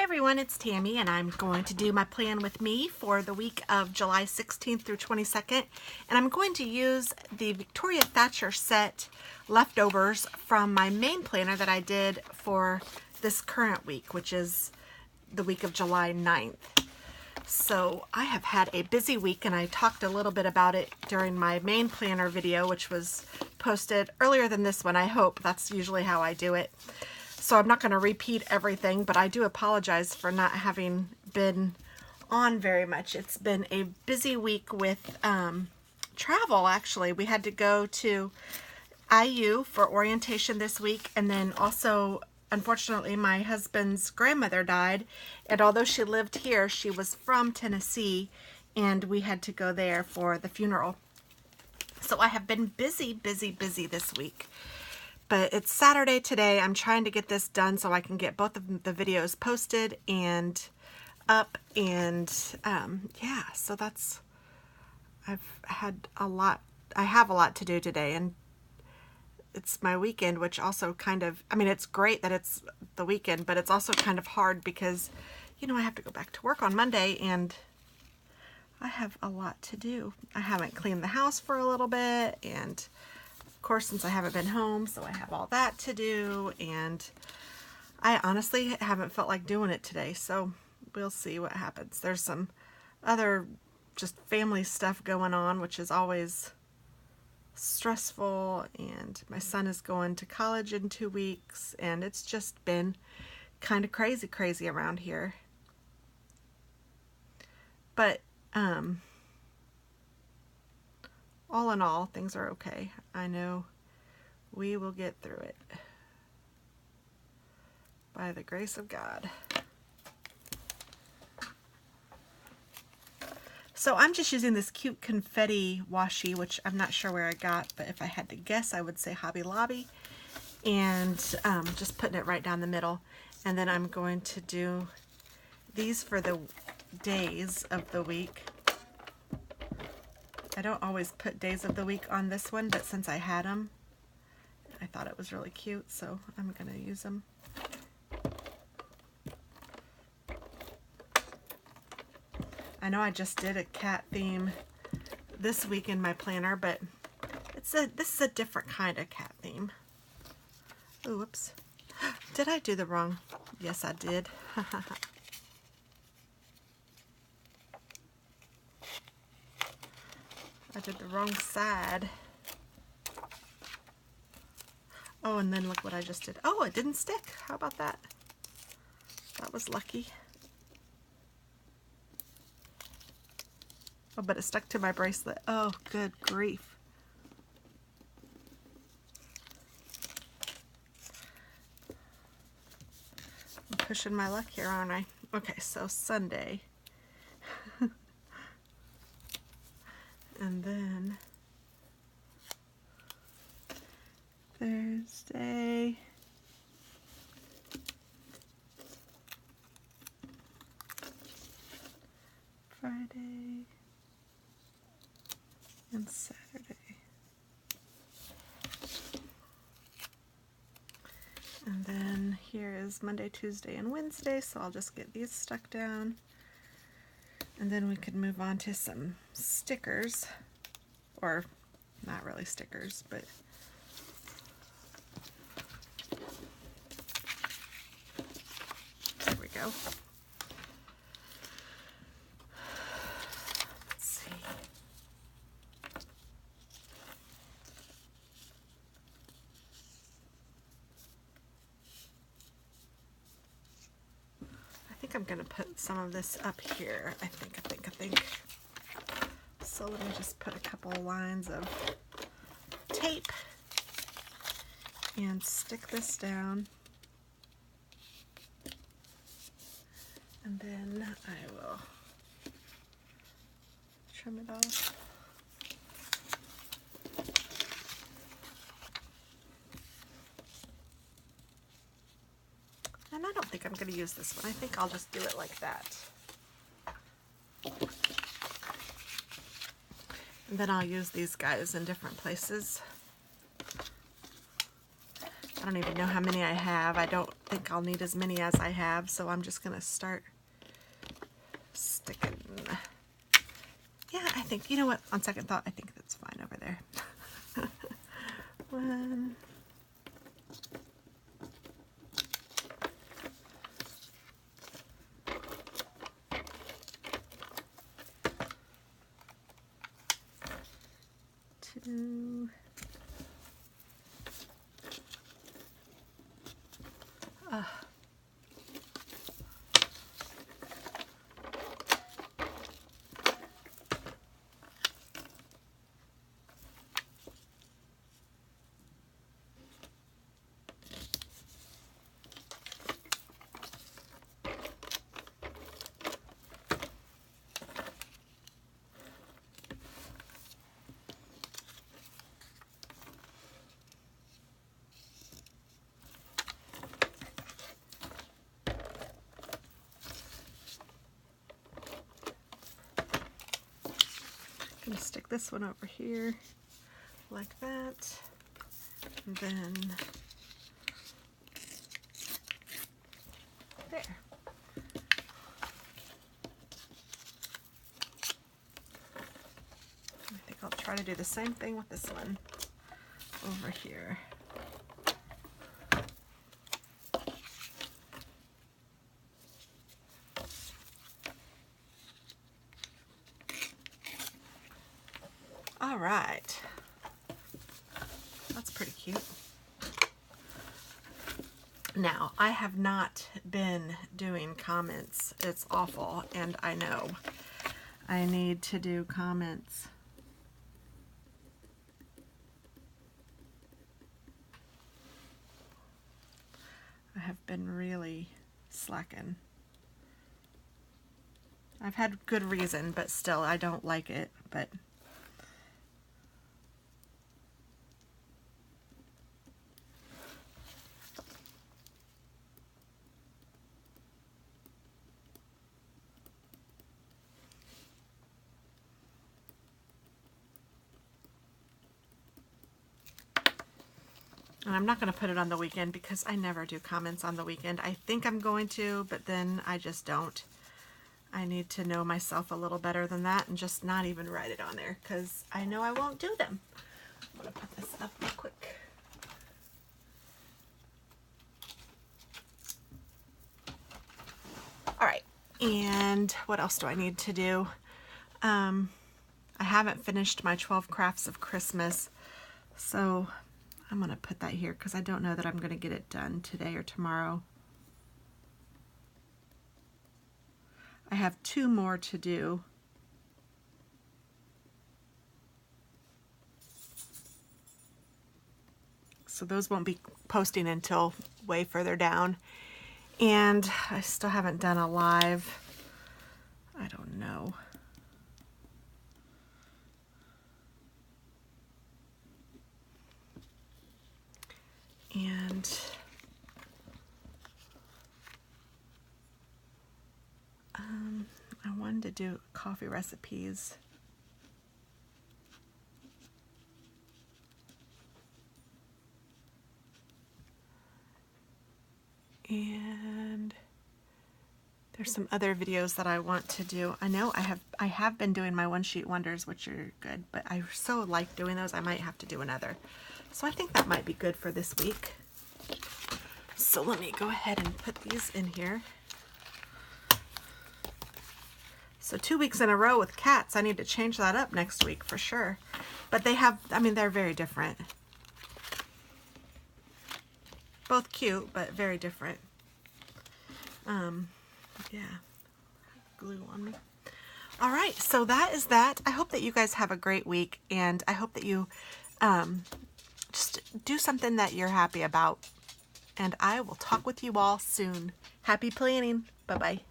everyone, it's Tammy, and I'm going to do my plan with me for the week of July 16th through 22nd, and I'm going to use the Victoria Thatcher set leftovers from my main planner that I did for this current week, which is the week of July 9th. So I have had a busy week, and I talked a little bit about it during my main planner video, which was posted earlier than this one. I hope. That's usually how I do it. So I'm not going to repeat everything, but I do apologize for not having been on very much. It's been a busy week with travel, actually. We had to go to IU for orientation this week, and then also, unfortunately, my husband's grandmother died, and although she lived here, she was from Tennessee, and we had to go there for the funeral. So I have been busy this week. But it's Saturday today. I'm trying to get this done so I can get both of the videos posted and up, and yeah, so that's, I have a lot to do today, and it's my weekend, which also kind of, I mean, it's great that it's the weekend, but it's also kind of hard because, you know, I have to go back to work on Monday, and I have a lot to do. I haven't cleaned the house for a little bit, and of course, since I haven't been home, so I have all that to do, and I honestly haven't felt like doing it today, so we'll see what happens. There's some other just family stuff going on, which is always stressful, and my son is going to college in 2 weeks, and it's just been kind of crazy around here. But all in all, things are okay. I know we will get through it by the grace of God. So I'm just using this cute confetti washi, which I'm not sure where I got, but if I had to guess, I would say Hobby Lobby. And just putting it right down the middle. And then I'm going to do these for the days of the week. I don't always put days of the week on this one, but since I had them, I thought it was really cute, so I'm going to use them. I know I just did a cat theme this week in my planner, but this is a different kind of cat theme. Oh, whoops. Did I do the wrong? Yes, I did. I did the wrong side. Oh, and then look what I just did. Oh, it didn't stick. How about that? That was lucky. Oh, but it stuck to my bracelet. Oh, good grief. I'm pushing my luck here, aren't I? Okay, so Sunday. And then Thursday, Friday, and Saturday. And then here is Monday, Tuesday, and Wednesday, so I'll just get these stuck down. And then we could move on to some stickers, or not really stickers, but there we go. Let's see. I think I'm going to put some of this up here. I think. So let me just put a couple lines of tape and stick this down. And then I will trim it off. And I don't think I'm going to use this one. I think I'll just do it like that. And then I'll use these guys in different places. don't even know how many I have. I don't think I'll need as many as I have, so I'm just gonna start sticking. Yeah, I think, you know what, on second thought, I think that's fine over there. 1, 2. I'm gonna stick this one over here like that, and then there. I think I'll try to do the same thing with this one over here. All right, that's pretty cute. Now, I have not been doing comments. It's awful, and I know I need to do comments. I have been really slacking. I've had good reason, but still, I don't like it, but and I'm not going to put it on the weekend because I never do comments on the weekend. I think I'm going to, but then I just don't. I need to know myself a little better than that and just not even write it on there because I know I won't do them. I'm going to put this up real quick. All right, and what else do I need to do? I haven't finished my 12 crafts of Christmas, so I'm going to put that here because I don't know that I'm going to get it done today or tomorrow. I have 2 more to do. So those won't be posting until way further down. And I still haven't done a live. I don't know. And I wanted to do coffee recipes. And there's some other videos that I want to do. I know I have been doing my one sheet wonders, which are good, but I so like doing those I might have to do another. So I think that might be good for this week. So let me go ahead and put these in here. So 2 weeks in a row with cats. I need to change that up next week for sure. But they have, I mean, they're very different. Both cute, but very different. Yeah, glue on me. All right, so that is that. I hope that you guys have a great week, and I hope that you just do something that you're happy about. And I will talk with you all soon. Happy planning. Bye-bye.